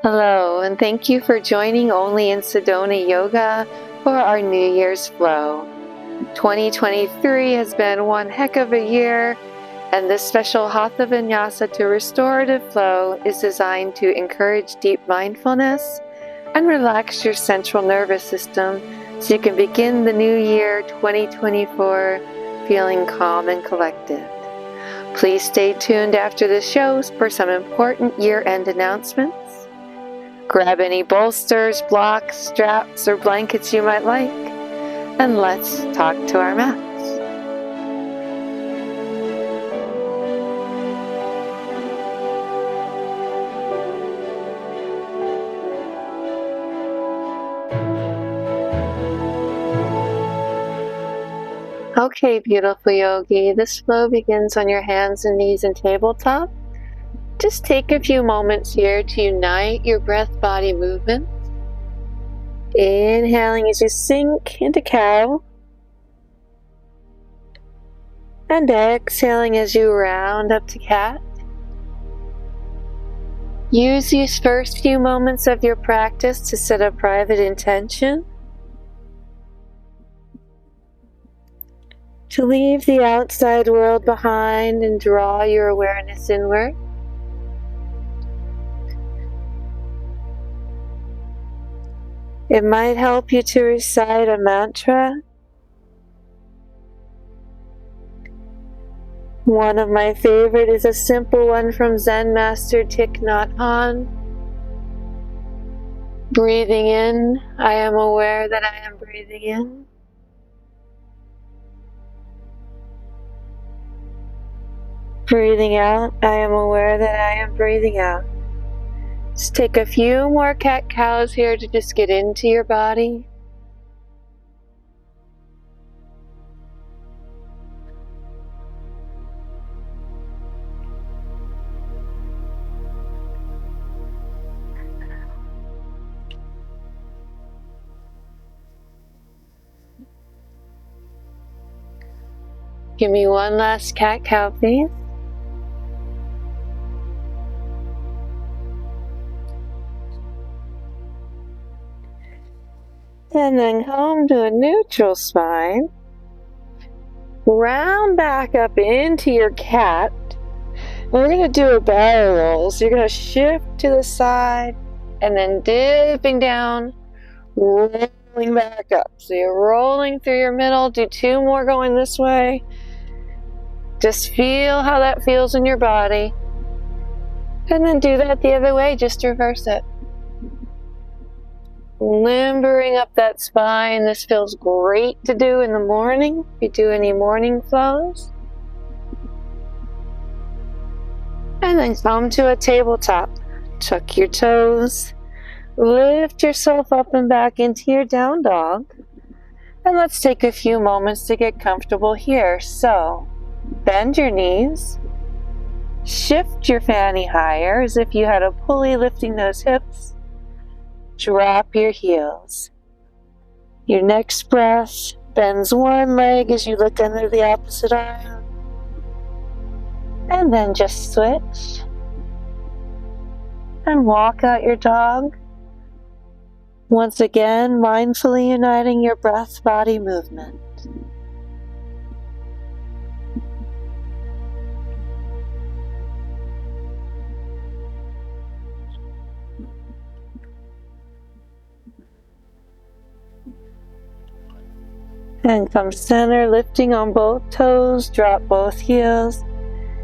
Hello, and thank you for joining Only in Sedona Yoga for our New Year's flow. 2023 has been one heck of a year, and this special Hatha Vinyasa to Restorative flow is designed to encourage deep mindfulness and relax your central nervous system so you can begin the new year 2024 feeling calm and collected. Please stay tuned after the show for some important year-end announcements. Grab any bolsters, blocks, straps, or blankets you might like, and let's talk to our mats. Okay, beautiful yogi, this flow begins on your hands and knees and tabletop. Just take a few moments here to unite your breath-body movements. Inhaling as you sink into cow. And exhaling as you round up to cat. Use these first few moments of your practice to set a private intention. To leave the outside world behind and draw your awareness inward. It might help you to recite a mantra. One of my favorite is a simple one from Zen Master Thich Nhat Hanh. Breathing in, I am aware that I am breathing in. Breathing out, I am aware that I am breathing out. Just take a few more cat-cows here to just get into your body. Give me one last cat-cow, please. And then come to a neutral spine. Round back up into your cat. And we're going to do a barrel roll. So you're going to shift to the side and then dipping down, rolling back up. So you're rolling through your middle. Do two more going this way. Just feel how that feels in your body. And then do that the other way. Just reverse it. Limbering up that spine. This feels great to do in the morning. If you do any morning flows. And then come to a tabletop. Tuck your toes. Lift yourself up and back into your down dog. And let's take a few moments to get comfortable here. So, bend your knees. Shift your fanny higher as if you had a pulley lifting those hips. Drop your heels. Your next breath bends one leg as you look under the opposite arm. And then just switch. And walk out your dog. Once again, mindfully uniting your breath-body movement. And come center, lifting on both toes, drop both heels.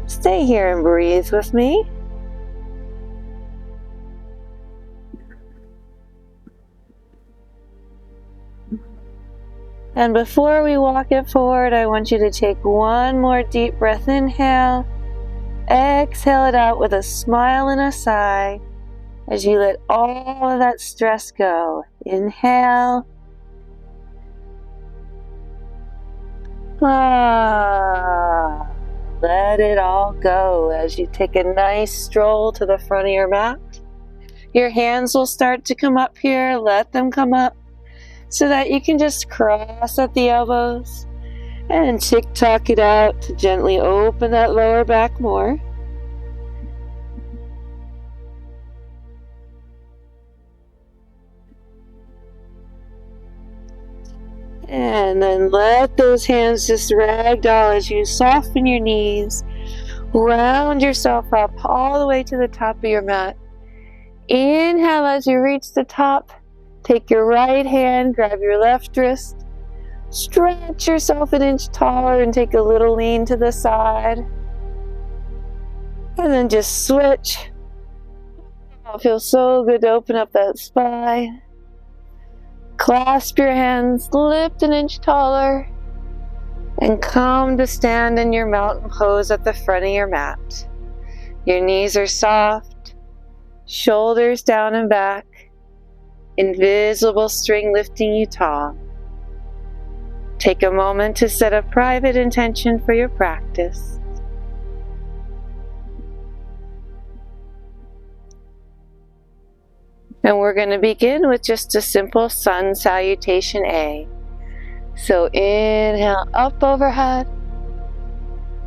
Stay here and breathe with me. And before we walk it forward, I want you to take one more deep breath. Inhale. Exhale it out with a smile and a sigh as you let all of that stress go. Inhale. Let it all go as you take a nice stroll to the front of your mat. Your hands will start to come up here. Let them come up so that you can just cross at the elbows and tick-tock it out to gently open that lower back more. And then let those hands just ragdoll as you soften your knees. Round yourself up all the way to the top of your mat. Inhale as you reach the top. Take your right hand, grab your left wrist. Stretch yourself an inch taller and take a little lean to the side. And then just switch. Oh, it feels so good to open up that spine. Clasp your hands, lift an inch taller, and come to stand in your mountain pose at the front of your mat. Your knees are soft, shoulders down and back, invisible string lifting you tall. Take a moment to set a private intention for your practice. And we're going to begin with just a simple sun salutation A. So inhale up overhead.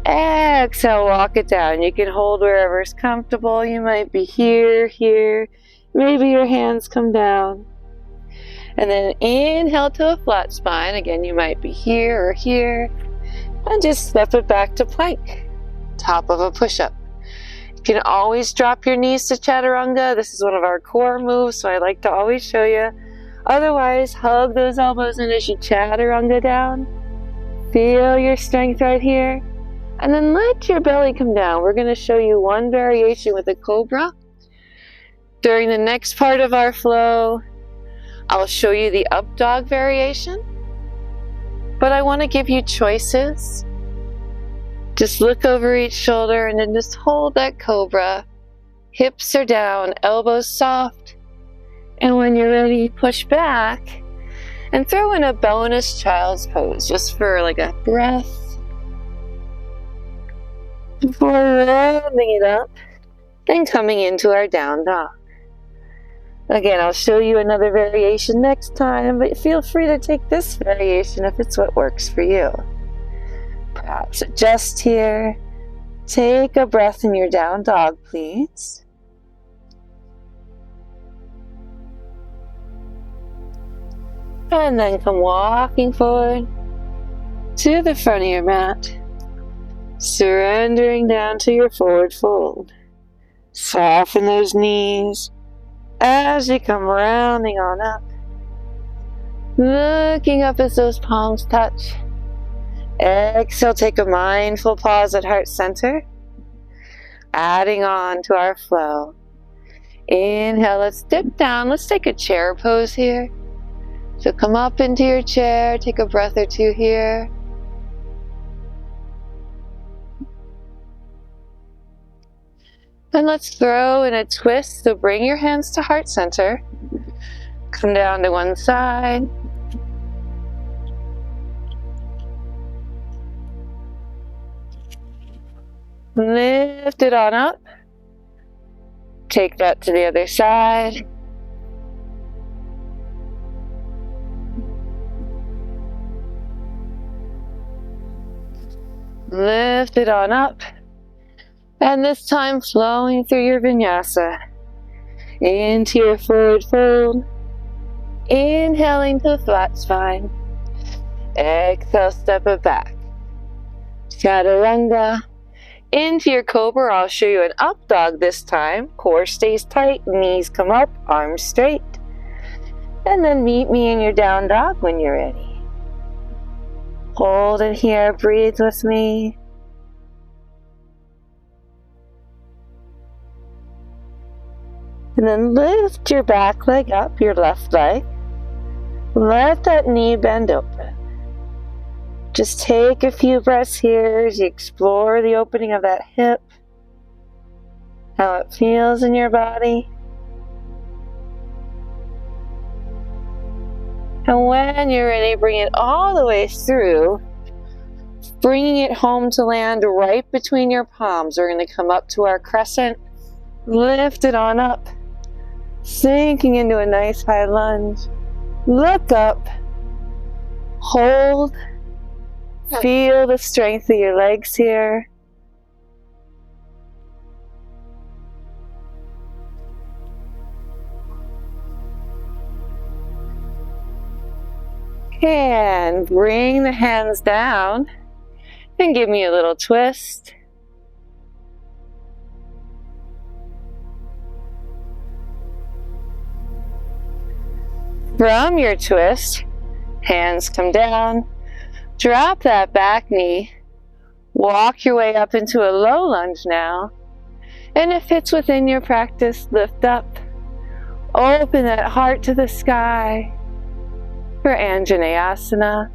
Exhale, walk it down. You can hold wherever's comfortable. You might be here, here. Maybe your hands come down. And then inhale to a flat spine. Again, you might be here or here. And just step it back to plank. Top of a push-up. You can always drop your knees to chaturanga. This is one of our core moves, so I like to always show you. Otherwise, hug those elbows in as you chaturanga down. Feel your strength right here. And then let your belly come down. We're going to show you one variation with a cobra. During the next part of our flow, I'll show you the up dog variation. But I want to give you choices. Just look over each shoulder and then just hold that cobra. Hips are down, elbows soft. And when you're ready, push back and throw in a bonus child's pose just for like a breath. Before rounding it up, then coming into our down dog. Again, I'll show you another variation next time, but feel free to take this variation if it's what works for you. Perhaps adjust here. Take a breath in your down dog, please. And then come walking forward to the front of your mat, surrendering down to your forward fold. Soften those knees as you come rounding on up. Looking up as those palms touch. Exhale, take a mindful pause at heart center. Adding on to our flow. Inhale, let's dip down. Let's take a chair pose here. So come up into your chair, take a breath or two here. And let's throw in a twist. So bring your hands to heart center. Come down to one side. Lift it on up. Take that to the other side. Lift it on up. And this time flowing through your vinyasa. Into your forward fold. Inhaling to a flat spine. Exhale, step it back. Chaturanga. Into your cobra, I'll show you an up dog this time. Core stays tight, knees come up, arms straight. And then meet me in your down dog when you're ready. Hold it here, breathe with me. And then lift your back leg up, your left leg. Let that knee bend open. Just take a few breaths here as you explore the opening of that hip, how it feels in your body. And when you're ready, bring it all the way through, bringing it home to land right between your palms. We're going to come up to our crescent, lift it on up, sinking into a nice high lunge. Look up, hold. Feel the strength of your legs here. And bring the hands down and give me a little twist. From your twist, hands come down, drop that back knee, walk your way up into a low lunge now, and if it's within your practice, lift up, open that heart to the sky for Anjaneyasana.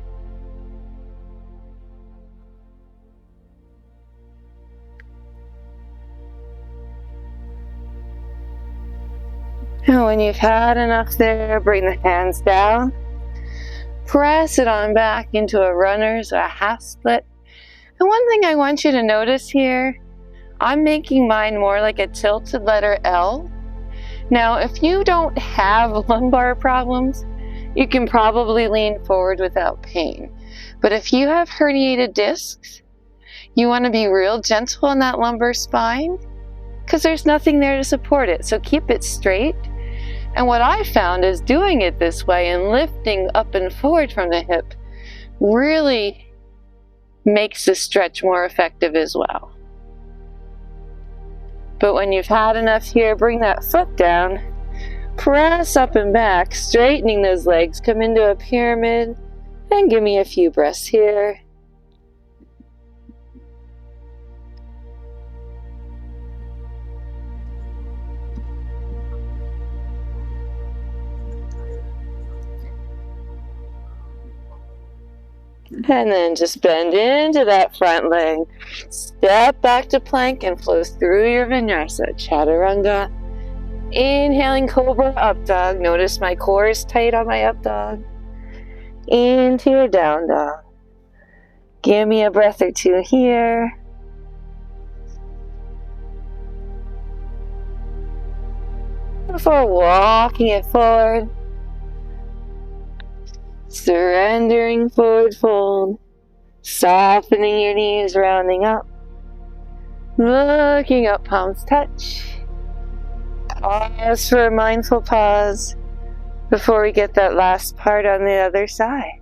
And when you've had enough there, bring the hands down. Press it on back into a runner's or a half split. And one thing I want you to notice here, I'm making mine more like a tilted letter L. Now, if you don't have lumbar problems, you can probably lean forward without pain. But if you have herniated discs, you want to be real gentle on that lumbar spine because there's nothing there to support it. So keep it straight. And what I found is doing it this way and lifting up and forward from the hip really makes the stretch more effective as well. But when you've had enough here, bring that foot down, press up and back, straightening those legs, come into a pyramid, and give me a few breaths here. And then just bend into that front leg. Step back to plank and flow through your vinyasa, chaturanga. Inhaling cobra up dog. Notice my core is tight on my up dog. Into your down dog. Give me a breath or two here. Before walking it forward. Surrendering forward fold, softening your knees, rounding up, looking up, palms touch. Pause for a mindful pause before we get that last part on the other side.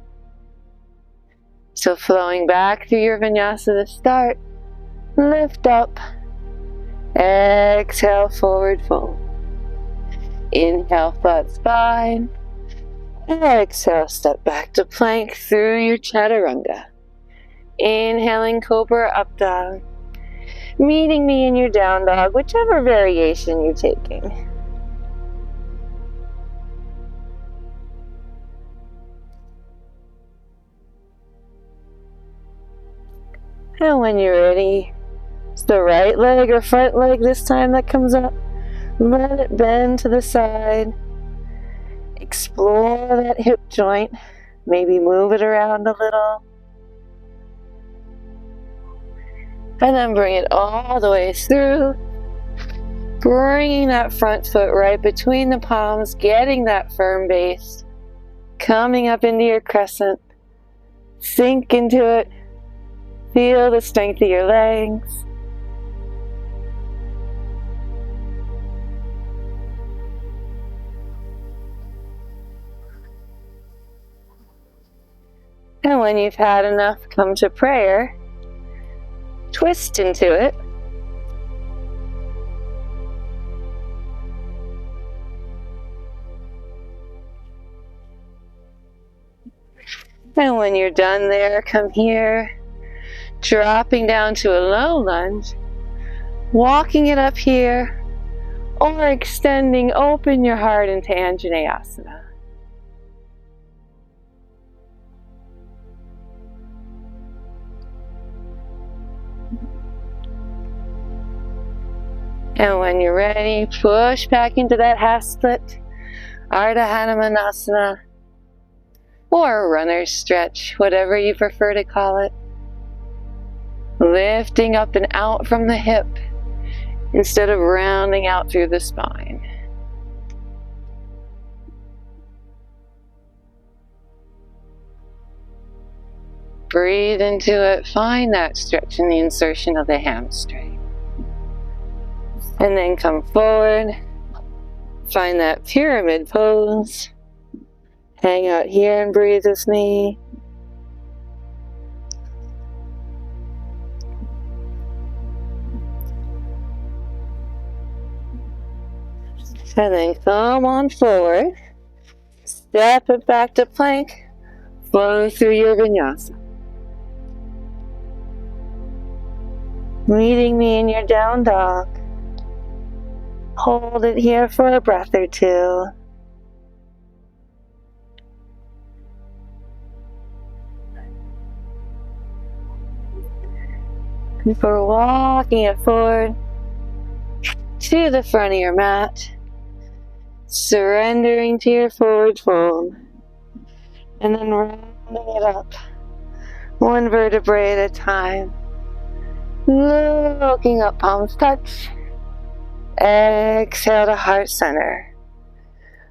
So flowing back through your vinyasa to start, lift up, exhale, forward fold. Inhale, flat spine. Exhale, step back to plank through your chaturanga. Inhaling cobra up dog. Meeting me in your down dog, whichever variation you're taking. And when you're ready, it's the right leg or front leg this time that comes up. Let it bend to the side. Explore that hip joint, maybe move it around a little. And then bring it all the way through, bringing that front foot right between the palms, getting that firm base, coming up into your crescent. Sink into it, feel the strength of your legs. And when you've had enough, come to prayer. Twist into it. And when you're done there, come here, dropping down to a low lunge, walking it up here, or extending, open your heart into Anjaneyasana. And when you're ready, push back into that half split, Ardha Hanumanasana, or runner's stretch, whatever you prefer to call it. Lifting up and out from the hip instead of rounding out through the spine. Breathe into it, find that stretch in the insertion of the hamstring. And then come forward, find that pyramid pose. Hang out here and breathe with me. And then come on forward. Step it back to plank. Flow through your vinyasa. Meeting me in your down dog. Hold it here for a breath or two. Before walking it forward to the front of your mat, surrendering to your forward fold, and then rounding it up, one vertebrae at a time. Looking up, palms touch. Exhale to heart center.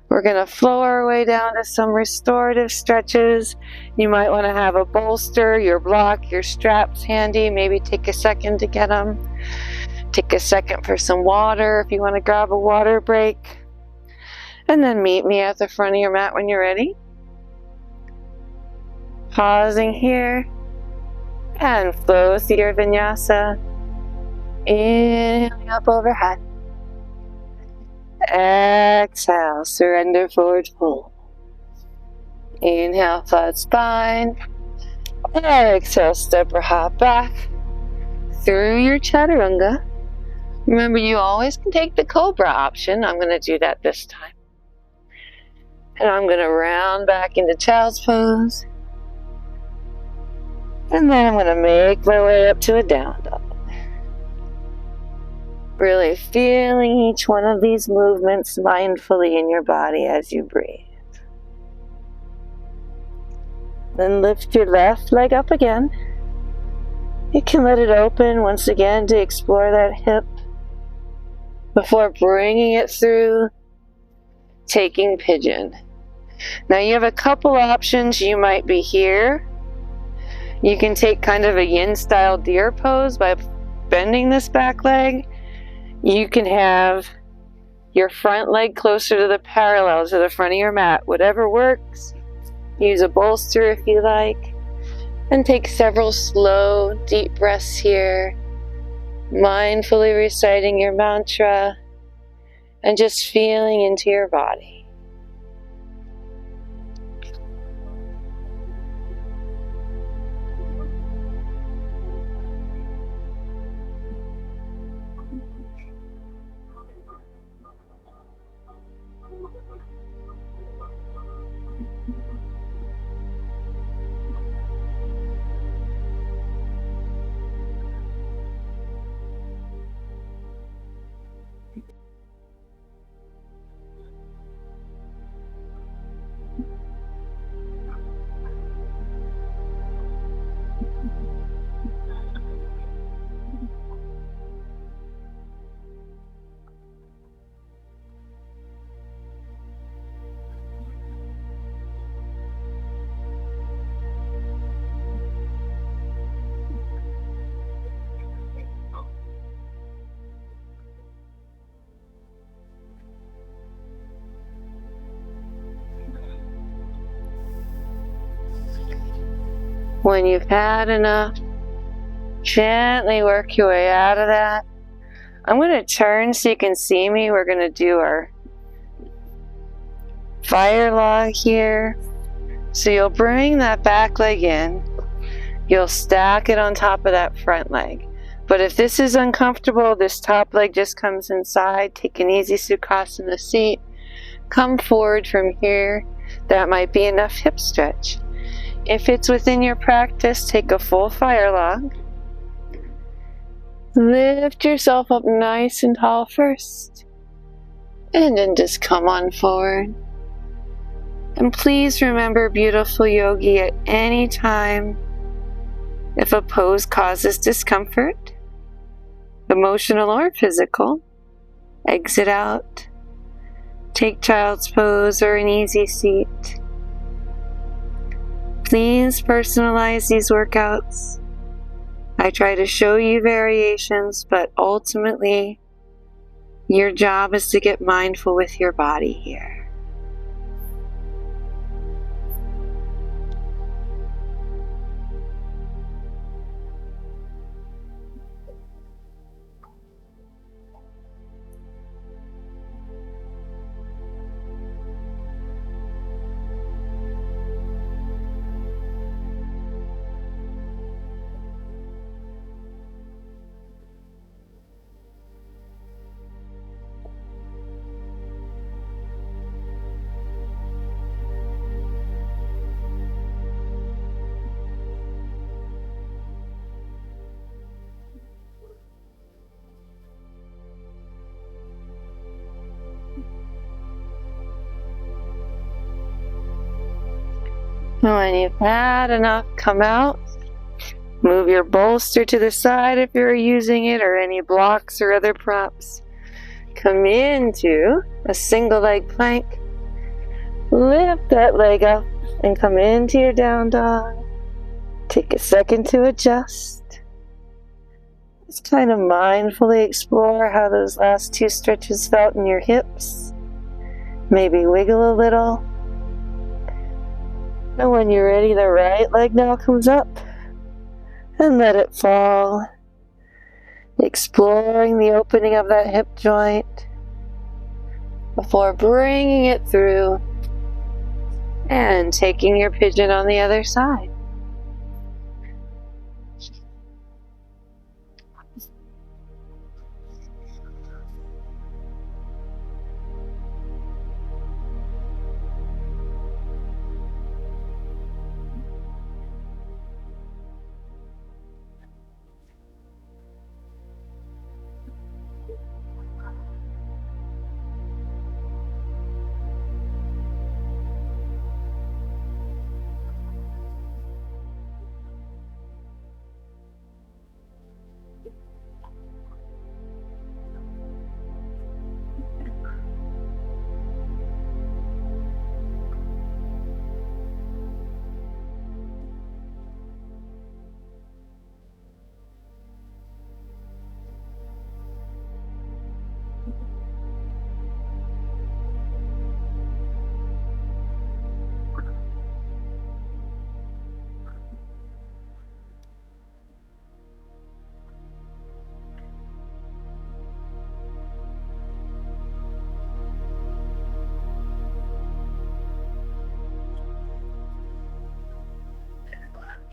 We're going to flow our way down to some restorative stretches. You might want to have a bolster, your block, your straps handy. Maybe take a second to get them. Take a second for some water if you want to grab a water break. And then meet me at the front of your mat when you're ready. Pausing here. And flow through your vinyasa. Inhaling up overhead. Exhale, surrender forward fold. Inhale, flat spine. Exhale, step or hop back through your chaturanga. Remember, you always can take the cobra option. I'm going to do that this time. And I'm going to round back into child's pose. And then I'm going to make my way up to a down dog. Really feeling each one of these movements mindfully in your body as you breathe. Then lift your left leg up again. You can let it open once again to explore that hip before bringing it through, taking pigeon. Now you have a couple options. You might be here. You can take kind of a yin style deer pose by bending this back leg. You can have your front leg closer to the parallel to the front of your mat. Whatever works. Use a bolster if you like. And take several slow, deep breaths here. Mindfully reciting your mantra. And just feeling into your body. When you've had enough, gently work your way out of that. I'm going to turn so you can see me. We're going to do our fire log here. So you'll bring that back leg in. You'll stack it on top of that front leg. But if this is uncomfortable, this top leg just comes inside. Take an easy Sukhasana seat. Come forward from here. That might be enough hip stretch. If it's within your practice, take a full fire log. Lift yourself up nice and tall first. And then just come on forward. And please remember, beautiful yogi, at any time, if a pose causes discomfort, emotional or physical, exit out. Take child's pose or an easy seat. Please personalize these workouts. I try to show you variations, but ultimately, your job is to get mindful with your body here. When you've had enough, come out. Move your bolster to the side if you're using it, or any blocks or other props. Come into a single leg plank. Lift that leg up and come into your down dog. Take a second to adjust. Just kind of mindfully explore how those last two stretches felt in your hips. Maybe wiggle a little. And when you're ready, the right leg now comes up. And let it fall. Exploring the opening of that hip joint before bringing it through and taking your pigeon on the other side.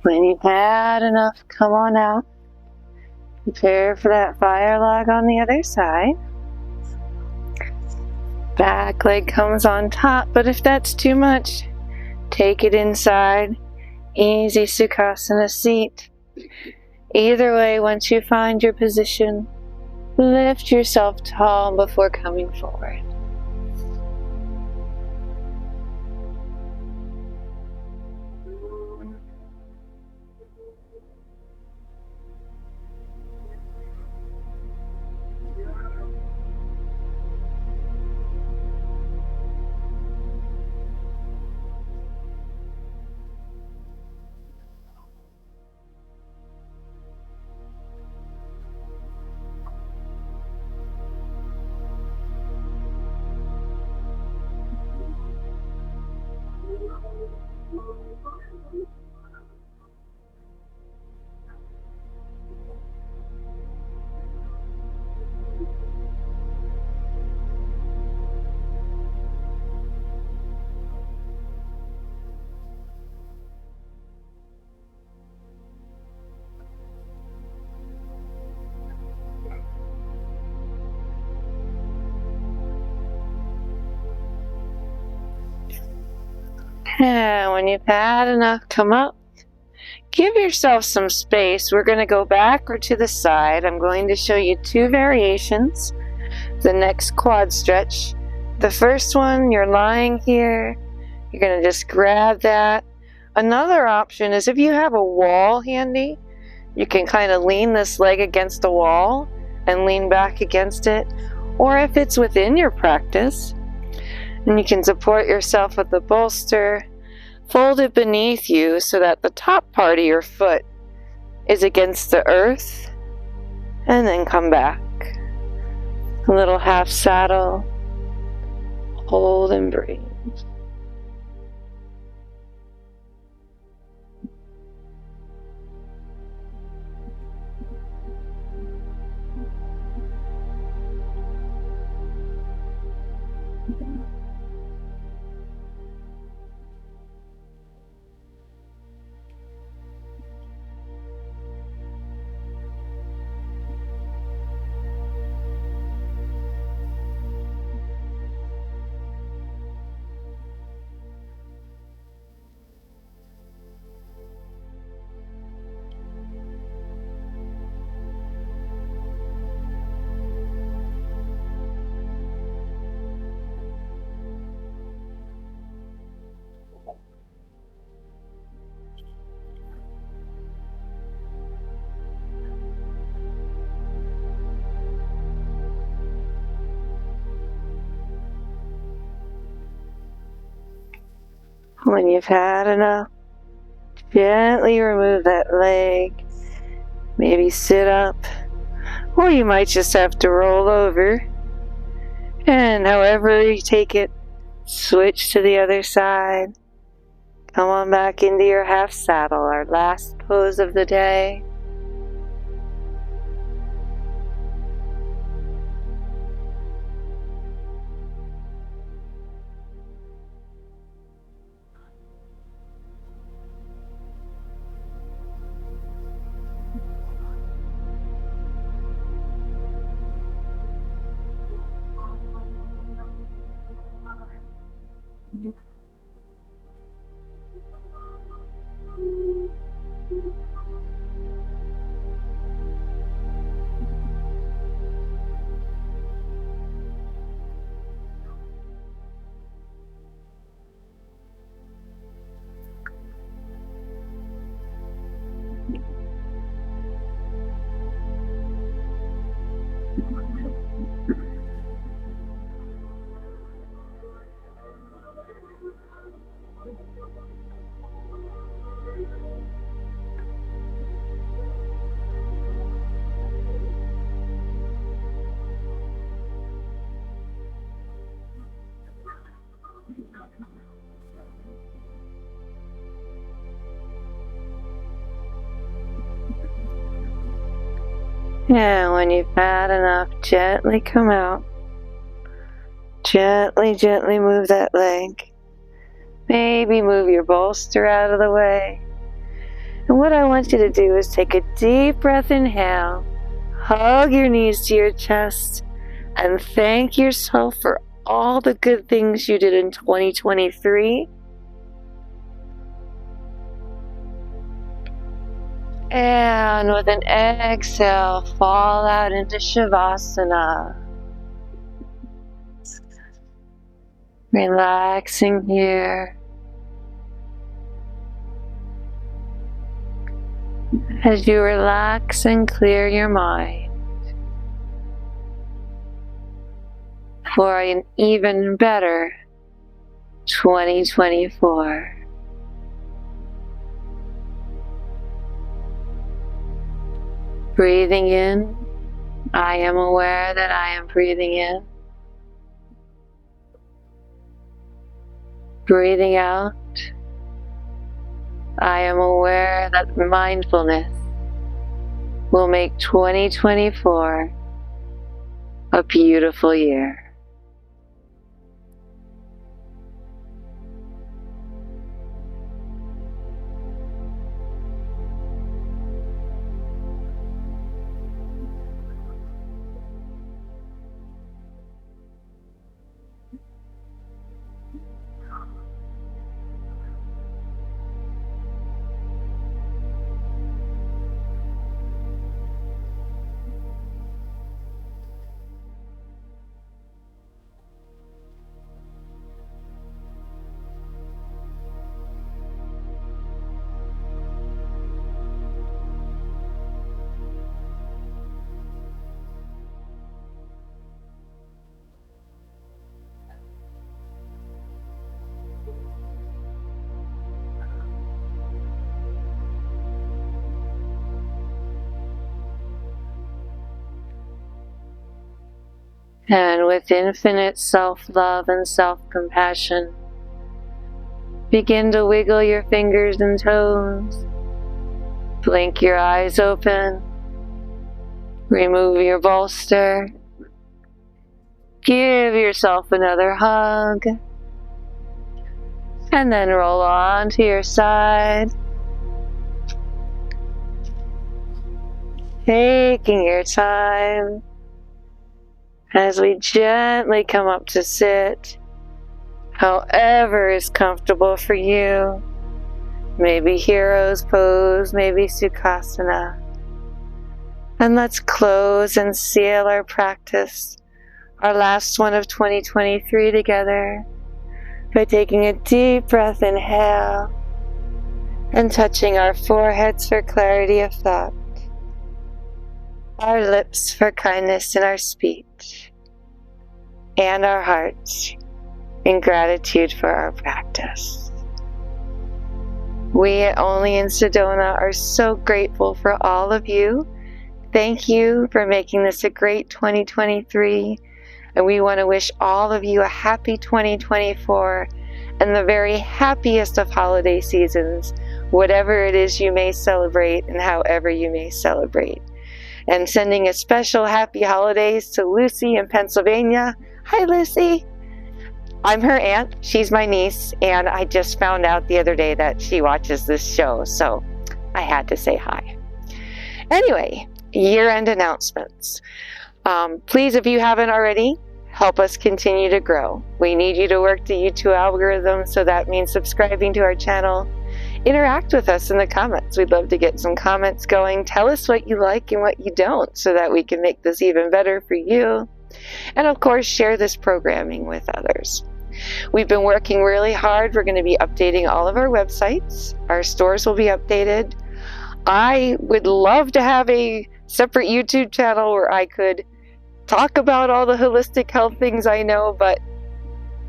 When you've had enough, come on out. Prepare for that fire log on the other side. Back leg comes on top, but if that's too much, take it inside. Easy Sukhasana seat. Either way, once you find your position, lift yourself tall before coming forward. And when you've had enough, come up. Give yourself some space. We're going to go back or to the side. I'm going to show you two variations. The next quad stretch. The first one, you're lying here. You're going to just grab that. Another option is if you have a wall handy, you can kind of lean this leg against the wall and lean back against it. Or if it's within your practice, and you can support yourself with the bolster, fold it beneath you so that the top part of your foot is against the earth, and then come back. A little half saddle, hold and breathe. When you've had enough, gently remove that leg. Maybe sit up, or you might just have to roll over. And however you take it, switch to the other side. Come on back into your half saddle, our last pose of the day. And when you've had enough, gently come out. Gently, gently move that leg. Maybe move your bolster out of the way. And what I want you to do is take a deep breath, inhale, hug your knees to your chest, and thank yourself for all the good things you did in 2023. And with an exhale, fall out into Shavasana. Relaxing here. As you relax and clear your mind for an even better 2024. Breathing in, I am aware that I am breathing in. Breathing out, I am aware that mindfulness will make 2024 a beautiful year. And with infinite self-love and self-compassion, begin to wiggle your fingers and toes. Blink your eyes open. Remove your bolster. Give yourself another hug. And then roll on to your side. Taking your time. As we gently come up to sit, however is comfortable for you. Maybe hero's pose, maybe sukhasana. And let's close and seal our practice, our last one of 2023 together, by taking a deep breath, inhale, and touching our foreheads for clarity of thought, our lips for kindness in our speech, and our hearts in gratitude for our practice. We at Only in Sedona are so grateful for all of you. Thank you for making this a great 2023. And we want to wish all of you a happy 2024 and the very happiest of holiday seasons, whatever it is you may celebrate and however you may celebrate. And sending a special happy holidays to Lucy in Pennsylvania. Hi, Lucy. I'm her aunt. She's my niece, and I just found out the other day that she watches this show, so I had to say hi. Anyway, year-end announcements. Please, if you haven't already, help us continue to grow. We need you to work the YouTube algorithm, so that means subscribing to our channel. Interact with us in the comments. We'd love to get some comments going. Tell us what you like and what you don't, so that we can make this even better for you. And of course, share this programming with others. We've been working really hard. We're going to be updating all of our websites. Our stores will be updated. I would love to have a separate YouTube channel where I could talk about all the holistic health things I know, but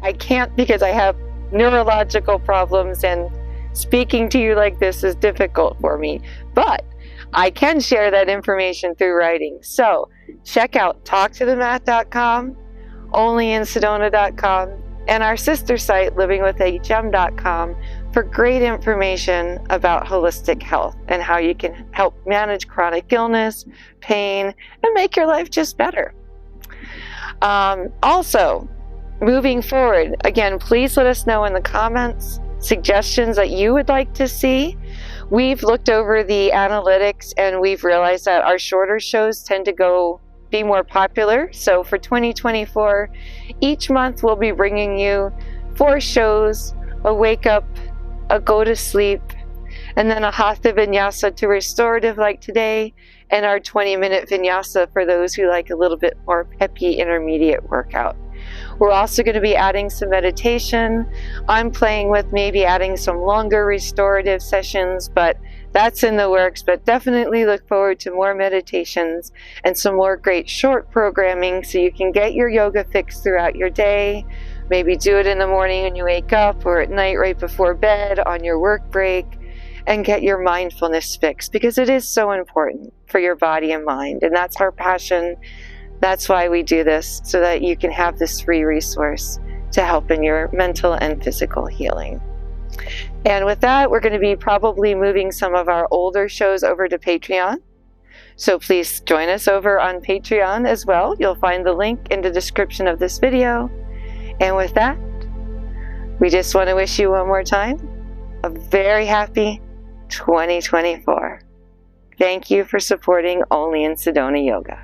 I can't because I have neurological problems and speaking to you like this is difficult for me. But I can share that information through writing. So check out talktothemat.com, onlyinsedona.com, and our sister site, livingwithhm.com, for great information about holistic health and how you can help manage chronic illness, pain, and make your life just better. Also, moving forward, again, please let us know in the comments suggestions that you would like to see. We've looked over the analytics and we've realized that our shorter shows tend to be more popular. So for 2024, each month we'll be bringing you 4 shows, a wake up, a go to sleep, and then a Hatha vinyasa to restorative like today, and our 20-minute vinyasa for those who like a little bit more peppy intermediate workout. We're also going to be adding some meditation. I'm playing with maybe adding some longer restorative sessions, but that's in the works. But definitely look forward to more meditations and some more great short programming so you can get your yoga fix throughout your day. Maybe do it in the morning when you wake up, or at night right before bed on your work break, and get your mindfulness fix, because it is so important for your body and mind. And that's our passion. That's why we do this, so that you can have this free resource to help in your mental and physical healing. And with that, we're going to be probably moving some of our older shows over to Patreon. So please join us over on Patreon as well. You'll find the link in the description of this video. And with that, we just want to wish you one more time a very happy 2024. Thank you for supporting Only in Sedona Yoga.